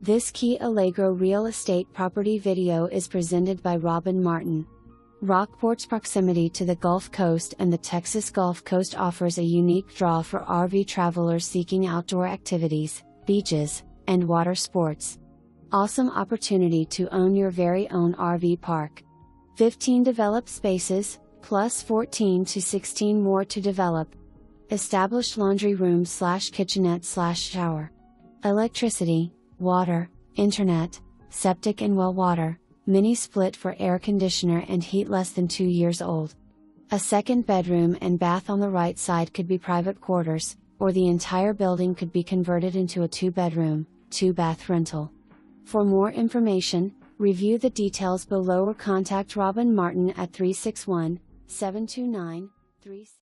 This Key Allegro Real Estate property video is presented by Robin Martin. Rockport's proximity to the Gulf Coast and the Texas Gulf Coast offers a unique draw for RV travelers seeking outdoor activities, beaches, and water sports. Awesome opportunity to own your very own RV park. 15 developed spaces, plus 14 to 16 more to develop. Established laundry room / kitchenette / shower. Electricity, water, internet, septic and well water, mini split for air conditioner and heat less than 2 years old. A second bedroom and bath on the right side could be private quarters, or the entire building could be converted into a 2-bedroom, 2-bath rental. For more information, review the details below or contact Robin Martin at 361-729-36